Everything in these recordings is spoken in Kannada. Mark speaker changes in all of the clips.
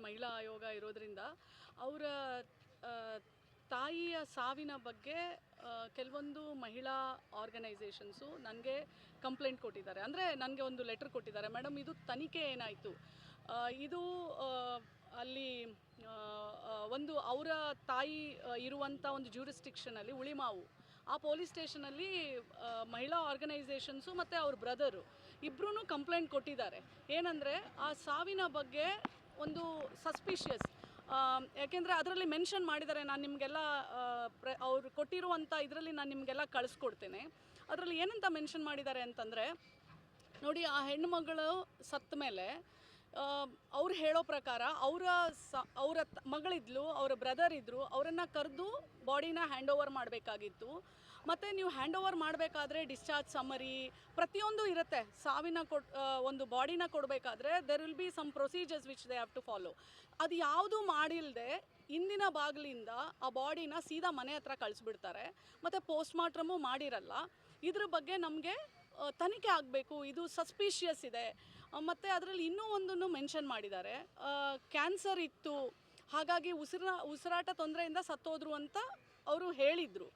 Speaker 1: ಮಹಿಳಾ ಆಯೋಗ ಇರೋದ್ರಿಂದ ಅವರ ತಾಯಿಯ ಸಾವಿನ ಬಗ್ಗೆ ಕೆಲವೊಂದು ಮಹಿಳಾ ಆರ್ಗನೈಸೇಷನ್ಸು ನನಗೆ ಕಂಪ್ಲೇಂಟ್ ಕೊಟ್ಟಿದ್ದಾರೆ. ಅಂದರೆ ನನಗೆ ಒಂದು ಲೆಟ್ರ್ ಕೊಟ್ಟಿದ್ದಾರೆ, ಮೇಡಮ್ ಇದು ತನಿಖೆ ಏನಾಯಿತು, ಇದು ಅಲ್ಲಿ ಒಂದು ಅವರ ತಾಯಿ ಇರುವಂಥ ಒಂದು ಜ್ಯೂರಿಸ್ಟಿಕ್ಷನಲ್ಲಿ ಉಳಿಮಾವು ಆ ಪೊಲೀಸ್ ಸ್ಟೇಷನಲ್ಲಿ ಮಹಿಳಾ ಆರ್ಗನೈಸೇಷನ್ಸು ಮತ್ತು ಅವ್ರ ಬ್ರದರು ಇಬ್ಬರೂ ಕಂಪ್ಲೇಂಟ್ ಕೊಟ್ಟಿದ್ದಾರೆ. ಏನಂದರೆ ಆ ಸಾವಿನ ಬಗ್ಗೆ ಒಂದು ಸಸ್ಪಿಷಿಯಸ್, ಯಾಕೆಂದರೆ ಅದರಲ್ಲಿ ಮೆನ್ಷನ್ ಮಾಡಿದ್ದಾರೆ. ನಾನು ನಿಮಗೆಲ್ಲ ಅವ್ರು ಕೊಟ್ಟಿರುವಂಥ ಇದರಲ್ಲಿ ನಾನು ನಿಮಗೆಲ್ಲ ಕಳಿಸ್ಕೊಡ್ತೇನೆ. ಅದರಲ್ಲಿ ಏನಂತ ಮೆನ್ಷನ್ ಮಾಡಿದ್ದಾರೆ ಅಂತಂದರೆ, ನೋಡಿ ಆ ಹೆಣ್ಣುಮಗಳು ಸತ್ತ ಮೇಲೆ ಅವ್ರು ಹೇಳೋ ಪ್ರಕಾರ ಅವರ ಮಗಳಿದ್ಲು, ಅವರ ಬ್ರದರ್ ಇದ್ದರು, ಅವರನ್ನು ಕರೆದು ಬಾಡಿನ ಹ್ಯಾಂಡ್ ಓವರ್ ಮಾಡಬೇಕಾಗಿತ್ತು. ಮತ್ತು ನೀವು ಹ್ಯಾಂಡ್ ಓವರ್ ಮಾಡಬೇಕಾದ್ರೆ ಡಿಸ್ಚಾರ್ಜ್ ಸಮ್ಮರಿ ಪ್ರತಿಯೊಂದು ಇರುತ್ತೆ. ಸಾವಿನ ಒಂದು ಬಾಡಿನ ಕೊಡಬೇಕಾದ್ರೆ there will be some procedures which they have to follow. ಅದು ಯಾವುದು ಮಾಡಿಲ್ಲದೆ ಇಂದಿನ ಬಾಗಿಲಿಂದ ಆ ಬಾಡಿನ ಸೀದಾ ಮನೆ ಹತ್ರ ಕಳಿಸ್ಬಿಡ್ತಾರೆ. ಮತ್ತು ಪೋಸ್ಟ್ಮಾರ್ಟಮು ಮಾಡಿರಲ್ಲ. ಇದ್ರ ಬಗ್ಗೆ ನಮಗೆ ತನಿಖೆ ಆಗಬೇಕು, ಇದು ಸಸ್ಪಿಷಿಯಸ್ ಇದೆ. ಮತ್ತು ಅದರಲ್ಲಿ ಇನ್ನೂ ಒಂದನ್ನು ಮೆನ್ಷನ್ ಮಾಡಿದ್ದಾರೆ, ಕ್ಯಾನ್ಸರ್ ಇತ್ತು, ಹಾಗಾಗಿ ಉಸಿರಾಟ ತೊಂದರೆಯಿಂದ ಸತ್ತೋದ್ರು ಅಂತ ಅವರು ಹೇಳಿದರು.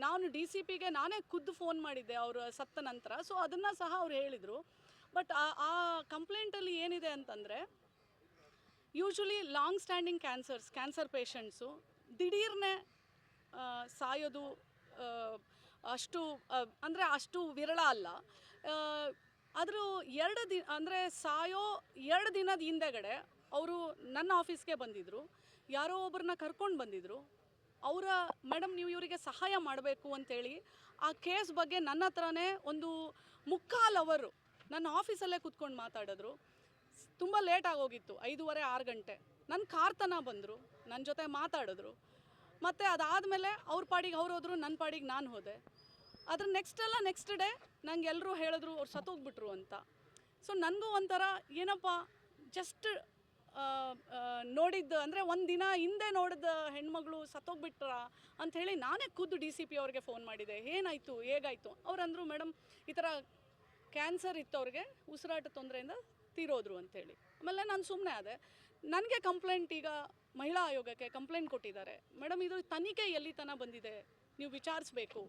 Speaker 1: ನಾನು DCPಗೆ ನಾನೇ ಖುದ್ದು ಫೋನ್ ಮಾಡಿದ್ದೆ ಅವರು ಸತ್ತ ನಂತರ. ಸೊ ಅದನ್ನು ಸಹ ಅವ್ರು ಹೇಳಿದರು. ಬಟ್ ಆ ಕಂಪ್ಲೇಂಟಲ್ಲಿ ಏನಿದೆ ಅಂತಂದರೆ, usually long standing cancer patients ದಿಢೀರ್ನೆ ಸಾಯೋದು ಅಷ್ಟು ವಿರಳ ಅಲ್ಲ. ಆದರೂ 2 ದಿನ ಅಂದರೆ ಸಾಯೋ 2 ದಿನದ ಹಿಂದೆಗಡೆ ಅವರು ನನ್ನ ಆಫೀಸ್ಗೆ ಬಂದಿದ್ದರು. ಯಾರೋ ಒಬ್ಬರನ್ನ ಕರ್ಕೊಂಡು ಬಂದಿದ್ದರು. ಮೇಡಮ್ ನೀವು ಇವರಿಗೆ ಸಹಾಯ ಮಾಡಬೇಕು ಅಂತೇಳಿ ಆ ಕೇಸ್ ಬಗ್ಗೆ ನನ್ನ ಹತ್ರನೇ ಒಂದು 3/4 ಅವರು ನನ್ನ ಆಫೀಸಲ್ಲೇ ಕೂತ್ಕೊಂಡು ಮಾತಾಡಿದ್ರು. ತುಂಬ ಲೇಟ್ ಆಗೋಗಿತ್ತು, 5:30-6 ಗಂಟೆ. ನನ್ನ ಕಾರ್ತನ ಬಂದರು, ನನ್ನ ಜೊತೆ ಮಾತಾಡಿದ್ರು. ಮತ್ತು ಅದಾದಮೇಲೆ ಅವ್ರ ಪಾಡಿಗೆ ಅವ್ರು ಹೋದರು, ನನ್ನ ಪಾಡಿಗೆ ನಾನು ಹೋದೆ. ಅದ್ರ ನೆಕ್ಸ್ಟ್ ಡೇ ನಂಗೆ ಎಲ್ಲರೂ ಹೇಳಿದ್ರು ಅವ್ರು ಸತ್ತೋಗ್ಬಿಟ್ರು ಅಂತ. ಸೊ ನನಗೂ ಒಂಥರ ಏನಪ್ಪ, ಜಸ್ಟ್ ನೋಡಿದ್ದು ಅಂದರೆ ಒಂದು ದಿನ ಹಿಂದೆ ನೋಡಿದ ಹೆಣ್ಮಗಳು ಸತ್ತೋಗ್ಬಿಟ್ರ ಅಂಥೇಳಿ ನಾನೇ ಖುದ್ದು DCP ಅವ್ರಿಗೆ ಫೋನ್ ಮಾಡಿದೆ. ಏನಾಯಿತು, ಹೇಗಾಯಿತು? ಅವ್ರಂದರು, ಮೇಡಮ್ ಈ ಥರ ಕ್ಯಾನ್ಸರ್ ಇತ್ತು ಅವ್ರಿಗೆ, ಉಸಿರಾಟ ತೊಂದರೆಯಿಂದ ತೀರೋದ್ರು ಅಂಥೇಳಿ. ಆಮೇಲೆ ನಾನು ಸುಮ್ಮನೆ ಆದೆ. ನನಗೆ ಕಂಪ್ಲೇಂಟ್ ಈಗ ಮಹಿಳಾ ಆಯೋಗಕ್ಕೆ ಕಂಪ್ಲೇಂಟ್ ಕೊಟ್ಟಿದ್ದಾರೆ, ಮೇಡಮ್ ಇದು ತನಿಖೆ ಎಲ್ಲಿ ತನಕ ಬಂದಿದೆ, ನೀವು ವಿಚಾರಿಸಬೇಕು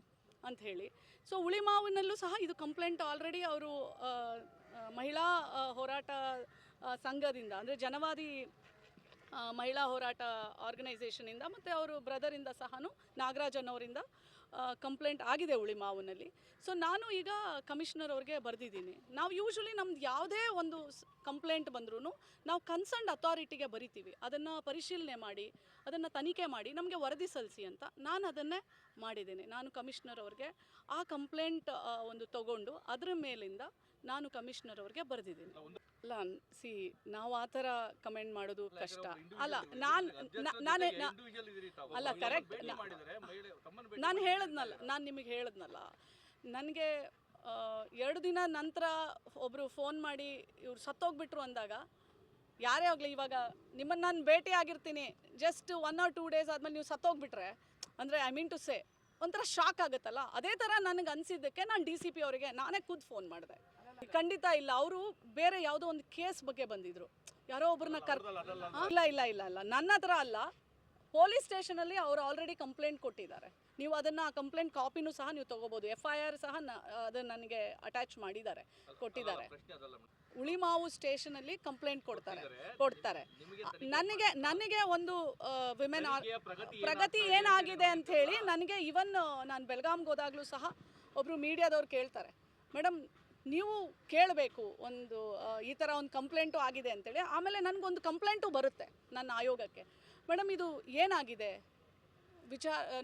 Speaker 1: ಅಂಥೇಳಿ. ಸೊ ಉಳಿಮಾವಿನಲ್ಲೂ ಸಹ ಇದು ಕಂಪ್ಲೇಂಟ್ ಆಲ್ರೆಡಿ ಅವರು ಮಹಿಳಾ ಹೋರಾಟ ಸಂಘದಿಂದ, ಅಂದರೆ ಜನವಾದಿ ಮಹಿಳಾ ಹೋರಾಟ ಆರ್ಗನೈಸೇಷನಿಂದ ಮತ್ತು ಅವರು ಬ್ರದರಿಂದ ಸಹ ನಾಗರಾಜನ್ ಅವರಿಂದ ಕಂಪ್ಲೇಂಟ್ ಆಗಿದೆ ಉಳಿಮಾವಿನಲ್ಲಿ. ಸೊ ನಾನು ಈಗ ಕಮಿಷನರ್ ಅವ್ರಿಗೆ ಬರೆದಿದ್ದೀನಿ. ನಾವು ಯೂಶ್ವಲಿ ನಮ್ದು ಯಾವುದೇ ಒಂದು ಕಂಪ್ಲೇಂಟ್ ಬಂದ್ರೂ ನಾವು ಕನ್ಸರ್ನ್ಡ್ ಅಥಾರಿಟಿಗೆ ಬರಿತೀವಿ, ಅದನ್ನು ಪರಿಶೀಲನೆ ಮಾಡಿ ಅದನ್ನು ತನಿಖೆ ಮಾಡಿ ನಮಗೆ ವರದಿ ಸಲ್ಲಿಸಿ ಅಂತ. ನಾನು ಅದನ್ನೇ ಮಾಡಿದ್ದೀನಿ. ನಾನು ಕಮಿಷನರ್ ಅವ್ರಿಗೆ ಆ ಕಂಪ್ಲೇಂಟ್ ಒಂದು ತಗೊಂಡು ಅದರ ಮೇಲಿಂದ ನಾನು ಕಮಿಷನರ್ ಅವ್ರಿಗೆ ಬರೆದಿದ್ದೀನಿ. ಅಲ್ಲ ನಾವು ಆ ಥರ ಕಮೆಂಟ್ ಮಾಡೋದು ಕಷ್ಟ ಅಲ್ಲ. ಅಲ್ಲ ಕರೆಕ್ಟ್, ನಾನು ನಿಮಗೆ ಹೇಳಿದ್ನಲ್ಲ, ನನಗೆ 2 ದಿನ ನಂತರ ಒಬ್ಬರು ಫೋನ್ ಮಾಡಿ ಇವ್ರು ಸತ್ತೋಗ್ಬಿಟ್ರು ಅಂದಾಗ, ಯಾರೇ ಆಗಲಿ, ಇವಾಗ ನಿಮ್ಮನ್ನು ನಾನು ಭೇಟಿ ಆಗಿರ್ತೀನಿ, ಜಸ್ಟ್ 1 or 2 ಡೇಸ್ ಆದಮೇಲೆ ನೀವು ಸತ್ತೋಗ್ಬಿಟ್ರೆ ಅಂದರೆ ಐ ಮೀನ್ ಟು ಸೇ ಒಂಥರ ಶಾಕ್ ಆಗುತ್ತಲ್ಲ. ಅದೇ ಥರ ನನಗೆ ಅನಿಸಿದ್ದಕ್ಕೆ ನಾನು DCP ಅವರಿಗೆ ನಾನೇ ಖುದ್ದು ಫೋನ್ ಮಾಡಿದೆ. ಖಂಡಿತ ಇಲ್ಲ, ಅವರು ಬೇರೆ ಯಾವುದೋ ಒಂದು ಕೇಸ್ ಬಗ್ಗೆ ಬಂದಿದ್ರು, ಯಾರೋ ಒಬ್ಬರನ್ನ ಇಲ್ಲ ನನ್ನ ಹತ್ರ ಅಲ್ಲ, ಪೊಲೀಸ್ ಸ್ಟೇಷನಲ್ಲಿ ಅವರು ಆಲ್ರೆಡಿ ಕಂಪ್ಲೇಂಟ್ ಕೊಟ್ಟಿದ್ದಾರೆ. ನೀವು ಅದನ್ನು ಆ ಕಂಪ್ಲೇಂಟ್ ಕಾಪಿನೂ ಸಹ ನೀವು ತೊಗೋಬೋದು. FIR ಸಹ ಅದನ್ನು ನನಗೆ ಅಟ್ಯಾಚ್ ಕೊಟ್ಟಿದ್ದಾರೆ. ಉಳಿಮಾವು ಸ್ಟೇಷನಲ್ಲಿ ಕಂಪ್ಲೇಂಟ್ ಕೊಡ್ತಾರೆ. ನನಗೆ ಒಂದು ವಿಮೆನ್ ಪ್ರಗತಿ ಏನಾಗಿದೆ ಅಂಥೇಳಿ ನನಗೆ ಇವನ್ ನಾನು ಬೆಳಗಾಂಗೆ ಹೋದಾಗಲೂ ಸಹ ಒಬ್ಬರು ಮೀಡಿಯಾದವ್ರು ಕೇಳ್ತಾರೆ, ಮೇಡಮ್ ನೀವು ಕೇಳಬೇಕು ಒಂದು ಈ ಥರ ಒಂದು ಕಂಪ್ಲೇಂಟು ಆಗಿದೆ ಅಂತೇಳಿ. ಆಮೇಲೆ ನನಗೊಂದು ಕಂಪ್ಲೇಂಟು ಬರುತ್ತೆ ನನ್ನ ಆಯೋಗಕ್ಕೆ, ಮೇಡಮ್ ಇದು ಏನಾಗಿದೆ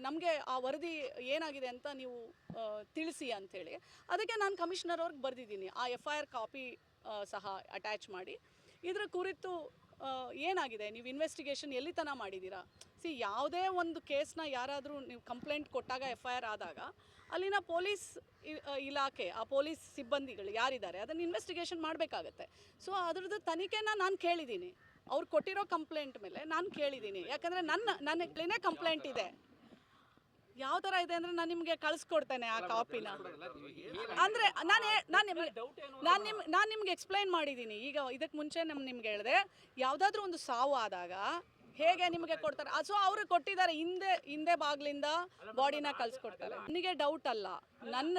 Speaker 1: ನಮಗೆ ಆ ವರದಿ ಏನಾಗಿದೆ ಅಂತ ನೀವು ತಿಳಿಸಿ ಅಂಥೇಳಿ. ಅದಕ್ಕೆ ನಾನು ಕಮಿಷನರ್ ಅವ್ರಿಗೆ ಬರೆದಿದ್ದೀನಿ, ಆ FIR ಕಾಪಿ ಸಹ ಅಟ್ಯಾಚ್ ಮಾಡಿ ಇದರ ಕುರಿತು ಏನಾಗಿದೆ, ನೀವು ಇನ್ವೆಸ್ಟಿಗೇಷನ್ ಎಲ್ಲಿ ತನಕ ಮಾಡಿದ್ದೀರಾ. ಯಾವುದೇ ಒಂದು ಕೇಸ್ನ ಯಾರಾದರೂ ನೀವು ಕಂಪ್ಲೇಂಟ್ ಕೊಟ್ಟಾಗ FIR ಆದಾಗ ಅಲ್ಲಿನ ಪೊಲೀಸ್ ಇಲಾಖೆ, ಆ ಪೊಲೀಸ್ ಸಿಬ್ಬಂದಿಗಳು ಯಾರಿದ್ದಾರೆ ಅದನ್ನು ಇನ್ವೆಸ್ಟಿಗೇಷನ್ ಮಾಡಬೇಕಾಗತ್ತೆ. ಸೊ ಅದ್ರದ್ದು ತನಿಖೆನ ನಾನು ಕೇಳಿದ್ದೀನಿ, ಅವ್ರು ಕೊಟ್ಟಿರೋ ಕಂಪ್ಲೇಂಟ್ ಮೇಲೆ ನಾನು ಕೇಳಿದ್ದೀನಿ. ಯಾಕಂದರೆ ನನ್ನ ಕಂಪ್ಲೇಂಟ್ ಇದೆ. ಯಾವ ಥರ ಇದೆ ಅಂದರೆ ನಾನು ನಿಮಗೆ ಕಳಿಸ್ಕೊಡ್ತೇನೆ ಆ ಕಾಪಿನ. ಅಂದರೆ ನಾನು ನಿಮ್ಗೆ ಎಕ್ಸ್ಪ್ಲೈನ್ ಮಾಡಿದ್ದೀನಿ. ಈಗ ಇದಕ್ಕೆ ಮುಂಚೆ ನಿಮ್ಗೆ ಹೇಳಿದೆ, ಯಾವುದಾದ್ರೂ ಒಂದು ಸಾವು ಆದಾಗ ಹೇಗೆ ನಿಮಗೆ ಕೊಡ್ತಾರೆ, ಸೊ ಅವರು ಕೊಟ್ಟಿದ್ದಾರೆ, ಹಿಂದೆ ಬಾಗಿಲಿಂದ ಬಾಡಿನ ಕಳಿಸ್ಕೊಡ್ತಾರೆ. ನನಗೆ ಡೌಟ್ ಅಲ್ಲ, ನನ್ನ